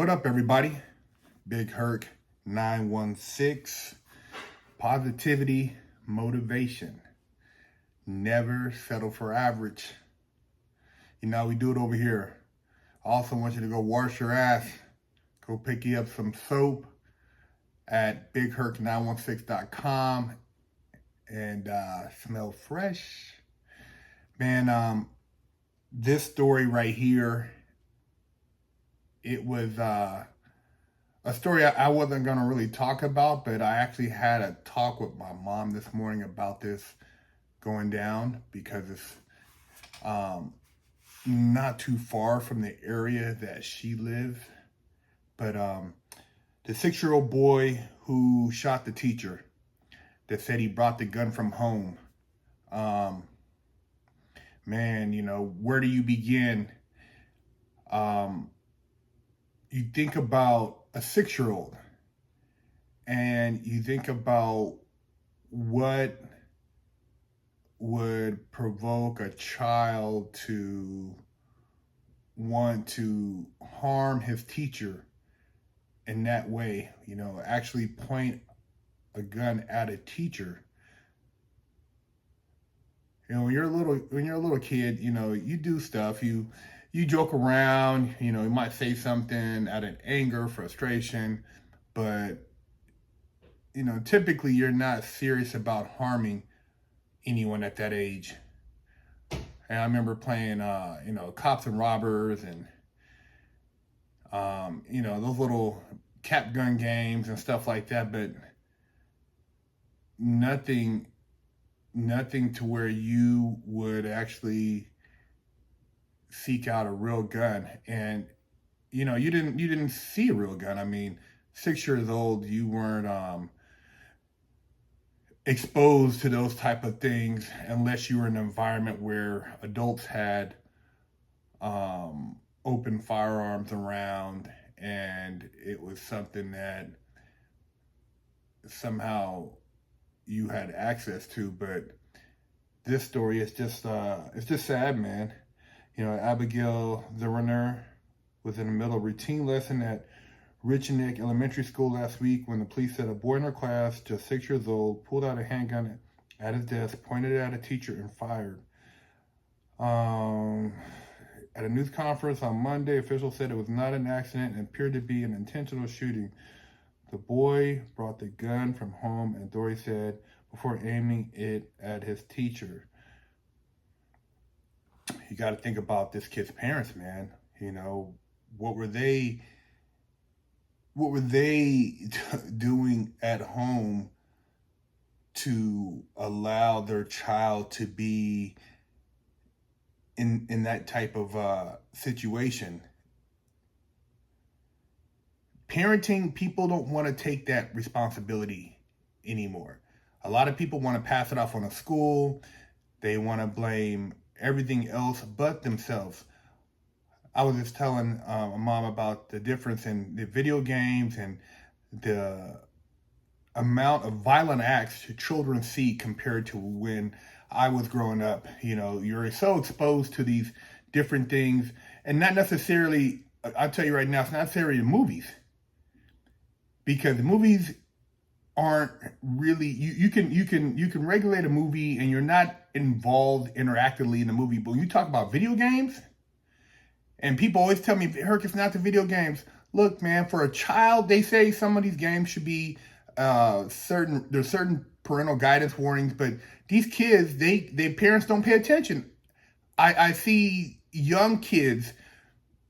What up, everybody? Big Herc 916. Positivity, motivation. Never settle for average. You know, we do it over here. I also want you to go wash your ass. Go pick you up some soap at bigherc916.com and smell fresh. Man, this story right here, it was a story I wasn't going to really talk about, but I actually had a talk with my mom this morning about this going down because it's not too far from the area that she lives. But the 6-year-old boy who shot the teacher that said he brought the gun from home, man, you know, where do you begin? You think about a 6-year-old and you think about what would provoke a child to want to harm his teacher in that way, you know, actually point a gun at a teacher. You know, when you're a little kid, you know, you do stuff, you joke around, you know, you might say something out of anger, frustration, but, you know, typically you're not serious about harming anyone at that age. And I remember playing, you know, cops and robbers and, you know, those little cap gun games and stuff like that, but nothing to where you would actually seek out a real gun. And you know, you didn't see a real gun. I mean, 6 years old, you weren't exposed to those type of things unless you were in an environment where adults had open firearms around and it was something that somehow you had access to. But this story is just it's just sad, man. You know, Abigail Zeriner was in the middle of a routine lesson at Richnick Elementary School last week when the police said a boy in her class, just 6 years old, pulled out a handgun at his desk, pointed it at a teacher, and fired. At a news conference on Monday, officials said it was not an accident and appeared to be an intentional shooting. The boy brought the gun from home, and Dory said, before aiming it at his teacher. You got to think about this kid's parents, man. You know, what were they doing at home to allow their child to be in that type of situation? Parenting, people don't want to take that responsibility anymore. A lot of people want to pass it off on a school. They want to blame everything else but themselves. I was just telling a mom about the difference in the video games and the amount of violent acts children see compared to when I was growing up. You know, you're so exposed to these different things, and not necessarily, I'll tell you right now, it's not necessarily the movies. Because the movies aren't really, you can regulate a movie and you're not involved interactively in the movie. But when you talk about video games, and people always tell me, Herc, it's not the video games. Look, man, for a child, they say some of these games should be there's certain parental guidance warnings, but these kids, their parents don't pay attention. I see young kids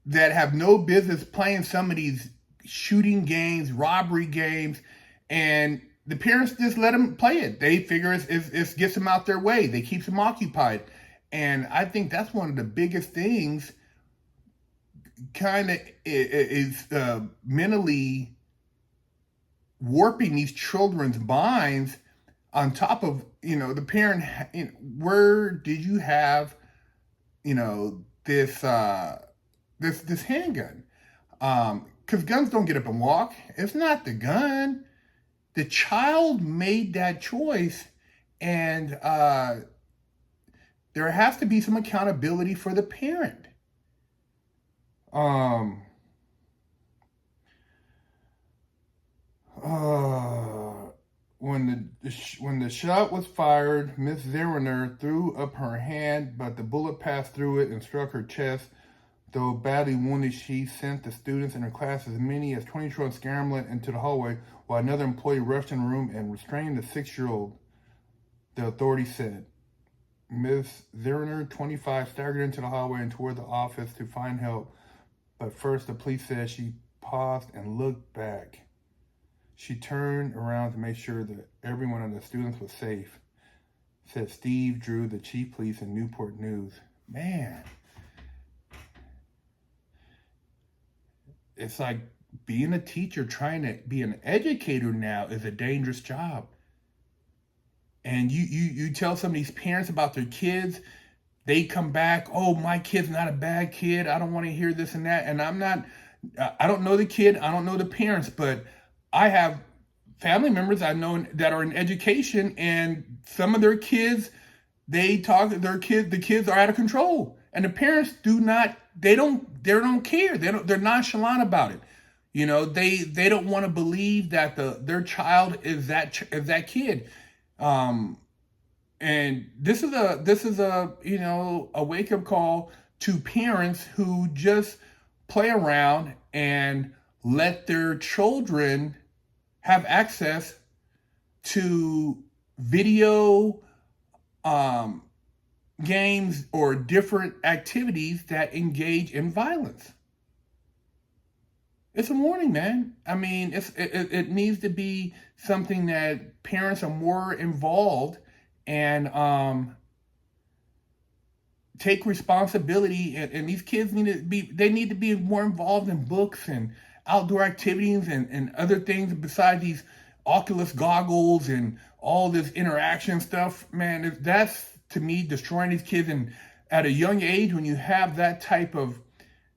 that have no business playing some of these shooting games, robbery games, and the parents just let them play it. They figure it gets them out their way. They keep them occupied. And I think that's one of the biggest things kind of is mentally warping these children's minds, on top of, you know, the parent, you know, where did you have, you know, this handgun? Because guns don't get up and walk. It's not the gun. The child made that choice, and there has to be some accountability for the parent. When the shot was fired, Miss Zeriner threw up her hand, but the bullet passed through it and struck her chest. Though badly wounded, she sent the students in her class, as many as 20 children, scrambling into the hallway, while another employee rushed in the room and restrained the 6-year-old, the authorities said. Ms. Zeriner, 25, staggered into the hallway and toward the office to find help, but first the police said she paused and looked back. She turned around to make sure that every one of the students was safe, said Steve Drew, the chief of police in Newport News. Man, it's like being a teacher, trying to be an educator now is a dangerous job. And you tell some of these parents about their kids, they come back, oh, my kid's not a bad kid, I don't want to hear this and that. And I don't know the kid, I don't know the parents, but I have family members I know that are in education, and some of their kids, the kids are out of control, and the parents they don't care. They're nonchalant about it. You know, they don't want to believe that their child is that kid. And this is a a wake up call to parents who just play around and let their children have access to video games or different activities that engage in violence. It's a warning, man. I mean, it needs to be something that parents are more involved and take responsibility. And these kids need to be more involved in books and outdoor activities and other things besides these Oculus goggles and all this interaction stuff. Man, that's to me destroying these kids. And at a young age, when you have that type of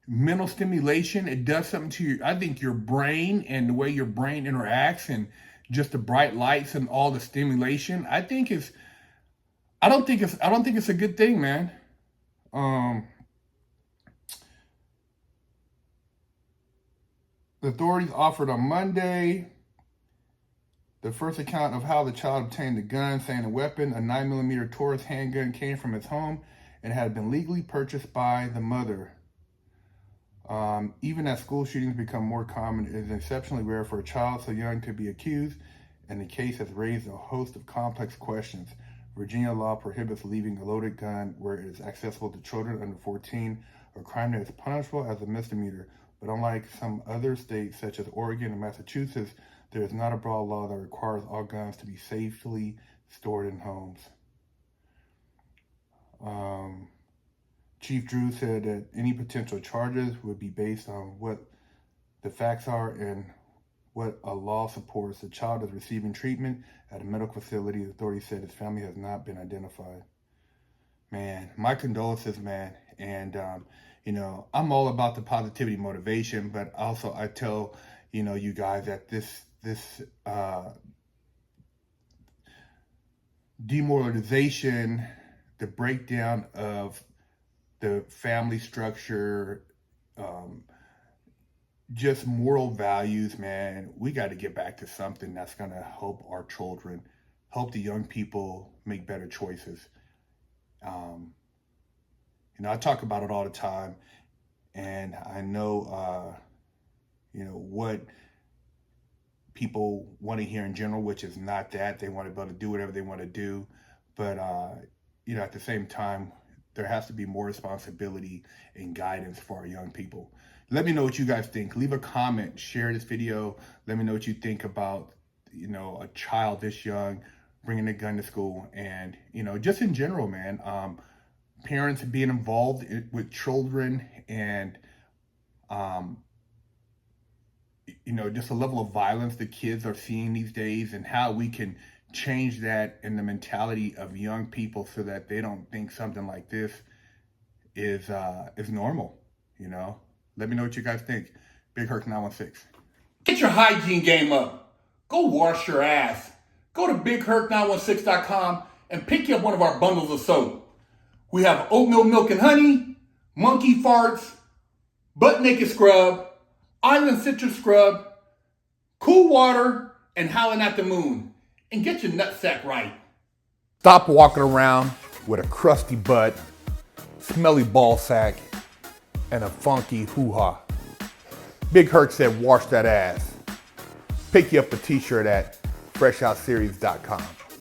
mental stimulation, it does something to I think your brain and the way your brain interacts, and just the bright lights and all the stimulation. I don't think it's a good thing, man. The authorities offered on Monday the first account of how the child obtained the gun, saying the weapon, a 9mm Taurus handgun, came from his home and had been legally purchased by the mother. Even as school shootings become more common, it is exceptionally rare for a child so young to be accused, and the case has raised a host of complex questions. Virginia law prohibits leaving a loaded gun where it is accessible to children under 14, a crime that is punishable as a misdemeanor. But unlike some other states, such as Oregon and Massachusetts, there is not a broad law that requires all guns to be safely stored in homes. Chief Drew said that any potential charges would be based on what the facts are and what a law supports. The child is receiving treatment at a medical facility. The authorities said his family has not been identified. Man, my condolences, man. And, I'm all about the positivity motivation, but also I tell, you guys that this demoralization, the breakdown of the family structure, just moral values, man, we got to get back to something that's going to help our children, help the young people make better choices. I talk about it all the time, and I know, what people want to hear in general, which is not that. They want to be able to do whatever they want to do. But, at the same time, there has to be more responsibility and guidance for our young people. Let me know what you guys think. Leave a comment, share this video. Let me know what you think about, a child this young bringing a gun to school, and, just in general, man, parents being involved with children, and, just the level of violence the kids are seeing these days, and how we can change that in the mentality of young people so that they don't think something like this is normal. Let me know what you guys think. Big Herc 916. Get your hygiene game up. Go wash your ass. Go to bigherc916.com and pick you up one of our bundles of soap. We have oatmeal milk and honey, monkey farts, butt naked scrub, island citrus scrub, cool water, and howling at the moon and get your nutsack right. Stop walking around with a crusty butt, smelly ball sack, and a funky hoo-ha. Big Herc said, wash that ass. Pick you up a t-shirt at freshoutseries.com.